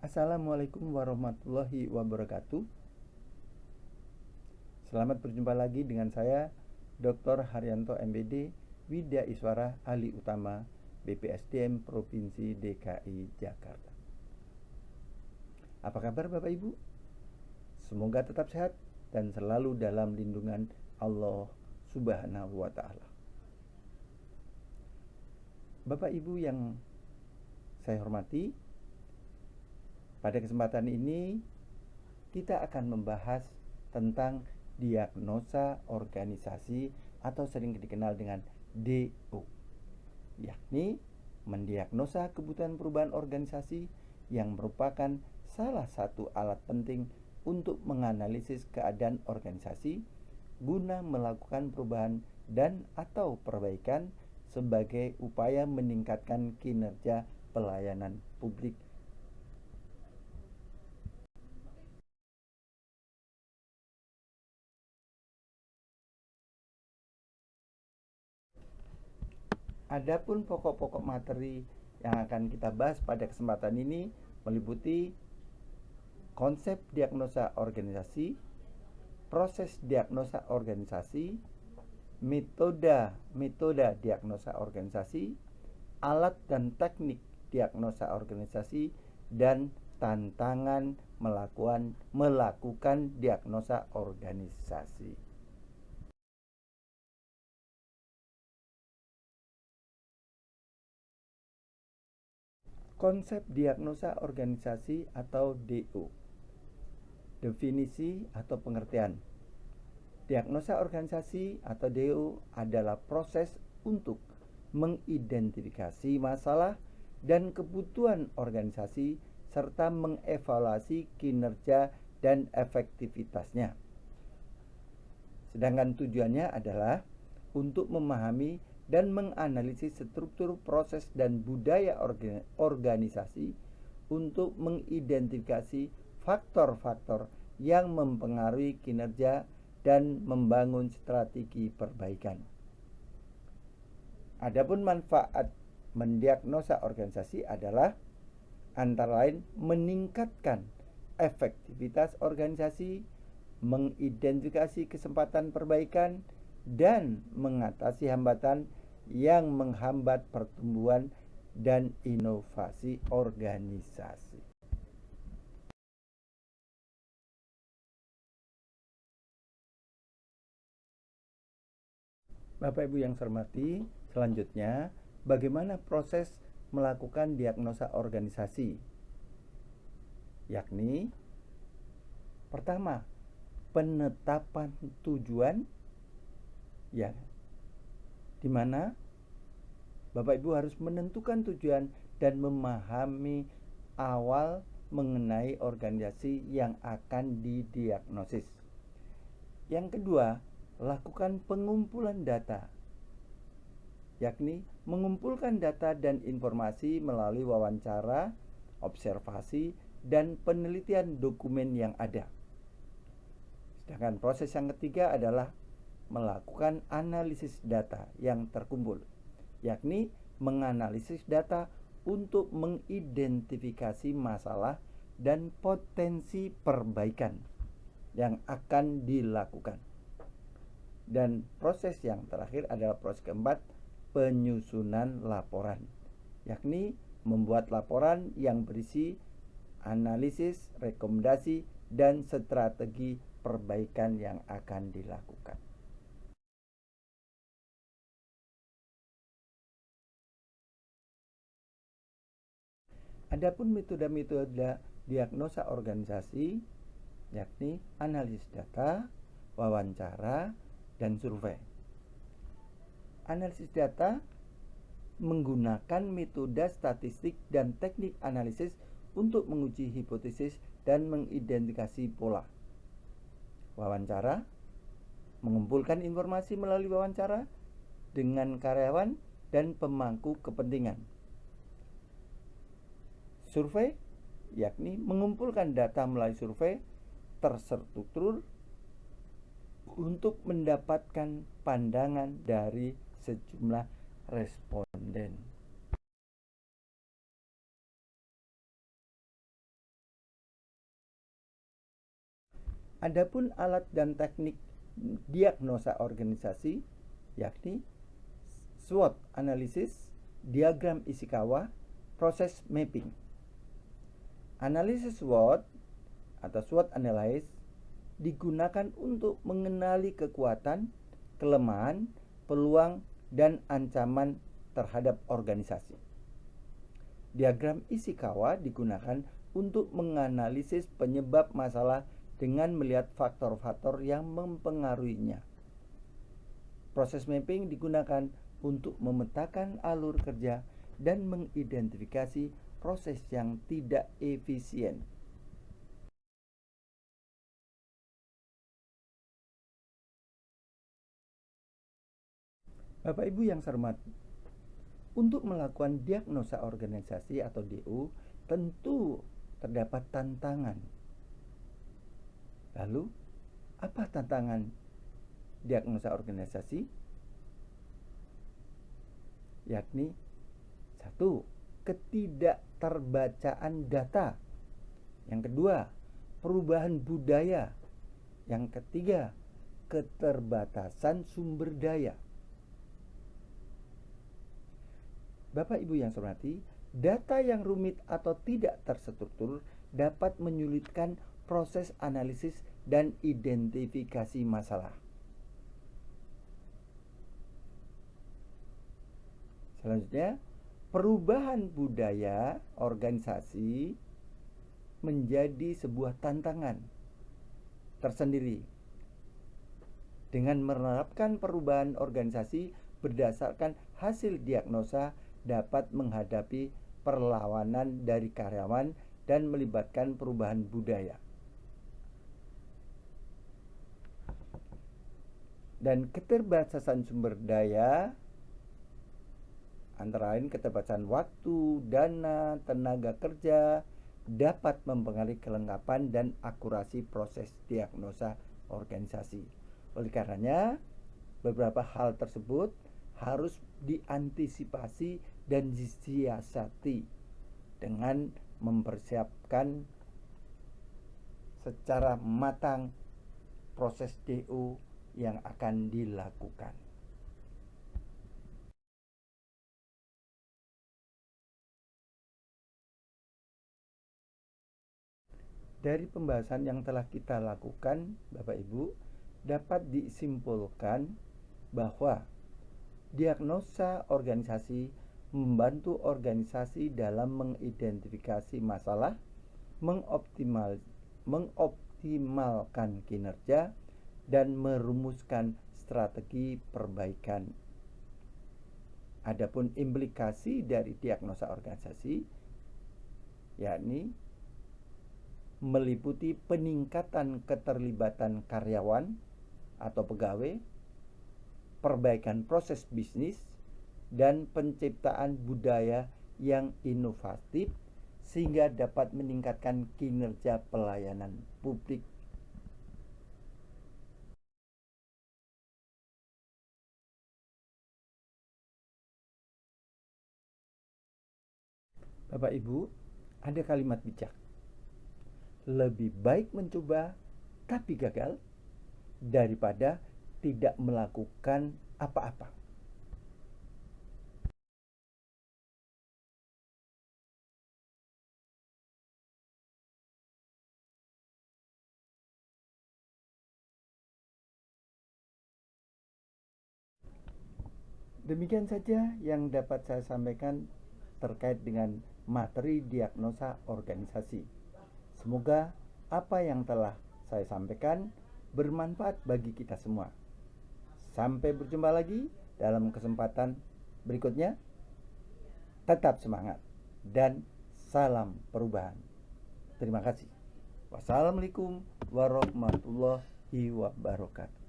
Assalamualaikum warahmatullahi wabarakatuh. Selamat berjumpa lagi dengan saya Dr. Haryanto MBD, Widya Iswara, Ahli Utama BPSDM Provinsi DKI Jakarta. Apa kabar Bapak Ibu? Semoga tetap sehat dan selalu dalam lindungan Allah Subhanahu wa Ta'ala. Bapak Ibu yang saya hormati, pada kesempatan ini kita akan membahas tentang diagnosa organisasi atau sering dikenal dengan DO, yakni mendiagnosa kebutuhan perubahan organisasi yang merupakan salah satu alat penting untuk menganalisis keadaan organisasi guna melakukan perubahan dan atau perbaikan sebagai upaya meningkatkan kinerja pelayanan publik. Adapun pokok-pokok materi yang akan kita bahas pada kesempatan ini meliputi konsep diagnosa organisasi, proses diagnosa organisasi, metode diagnosa organisasi, alat dan teknik diagnosa organisasi, dan tantangan melakukan diagnosa organisasi. Konsep diagnosa organisasi atau DO. Definisi atau pengertian. Diagnosa organisasi atau DO adalah proses untuk mengidentifikasi masalah dan kebutuhan organisasi serta mengevaluasi kinerja dan efektivitasnya. Sedangkan tujuannya adalah untuk memahami dan menganalisis struktur, proses, dan budaya organisasi untuk mengidentifikasi faktor-faktor yang mempengaruhi kinerja dan membangun strategi perbaikan. Adapun manfaat mendiagnosa organisasi adalah antara lain meningkatkan efektivitas organisasi, mengidentifikasi kesempatan perbaikan, dan mengatasi hambatan yang menghambat pertumbuhan dan inovasi organisasi. Bapak Ibu yang saya hormati, selanjutnya bagaimana proses melakukan diagnosa organisasi? Yakni pertama, penetapan tujuan, ya, di mana Bapak Ibu harus menentukan tujuan dan memahami awal mengenai organisasi yang akan didiagnosis. Yang kedua, lakukan pengumpulan data, yakni mengumpulkan data dan informasi melalui wawancara, observasi, dan penelitian dokumen yang ada. Sedangkan proses yang ketiga adalah melakukan analisis data yang terkumpul, yakni menganalisis data untuk mengidentifikasi masalah dan potensi perbaikan yang akan dilakukan. Dan proses yang terakhir adalah proses keempat, penyusunan laporan, yakni membuat laporan yang berisi analisis, rekomendasi, dan strategi perbaikan yang akan dilakukan. Adapun metode-metode diagnosa organisasi yakni analisis data, wawancara, dan survei. Analisis data menggunakan metode statistik dan teknik analisis untuk menguji hipotesis dan mengidentifikasi pola. Wawancara mengumpulkan informasi melalui wawancara dengan karyawan dan pemangku kepentingan. Survei yakni mengumpulkan data melalui survei terstruktur untuk mendapatkan pandangan dari sejumlah responden. Adapun alat dan teknik diagnosa organisasi yakni SWOT analisis, diagram Ishikawa, proses mapping. Analisis SWOT atau SWOT analysis digunakan untuk mengenali kekuatan, kelemahan, peluang, dan ancaman terhadap organisasi. Diagram Ishikawa digunakan untuk menganalisis penyebab masalah dengan melihat faktor-faktor yang mempengaruhinya. Proses mapping digunakan untuk memetakan alur kerja dan mengidentifikasi proses yang tidak efisien. Bapak Ibu yang saya hormati, untuk melakukan diagnosa organisasi atau DO tentu terdapat tantangan. Lalu, apa tantangan diagnosa organisasi? Yakni 1. Ketidakterbacaan data. Yang kedua, perubahan budaya. Yang ketiga, keterbatasan sumber daya. Bapak Ibu yang saya hormati, data yang rumit atau tidak terstruktur dapat menyulitkan proses analisis dan identifikasi masalah. Selanjutnya, perubahan budaya organisasi menjadi sebuah tantangan tersendiri. Dengan menerapkan perubahan organisasi berdasarkan hasil diagnosa dapat menghadapi perlawanan dari karyawan dan melibatkan perubahan budaya. Dan keterbatasan sumber daya antara lain keterbatasan waktu, dana, tenaga kerja dapat mempengaruhi kelengkapan dan akurasi proses diagnosa organisasi. Oleh karenanya, beberapa hal tersebut harus diantisipasi dan disiasati dengan mempersiapkan secara matang proses DO yang akan dilakukan. Dari pembahasan yang telah kita lakukan, Bapak Ibu, dapat disimpulkan bahwa diagnosa organisasi membantu organisasi dalam mengidentifikasi masalah, mengoptimalkan kinerja, dan merumuskan strategi perbaikan. Adapun implikasi dari diagnosa organisasi yakni meliputi peningkatan keterlibatan karyawan atau pegawai, perbaikan proses bisnis, dan penciptaan budaya yang inovatif sehingga dapat meningkatkan kinerja pelayanan publik. Bapak Ibu, ada kalimat bijak. Lebih baik mencoba tapi gagal daripada tidak melakukan apa-apa. Demikian saja yang dapat saya sampaikan terkait dengan materi diagnosa organisasi. Semoga apa yang telah saya sampaikan bermanfaat bagi kita semua. Sampai berjumpa lagi dalam kesempatan berikutnya. Tetap semangat dan salam perubahan. Terima kasih. Wassalamualaikum warahmatullahi wabarakatuh.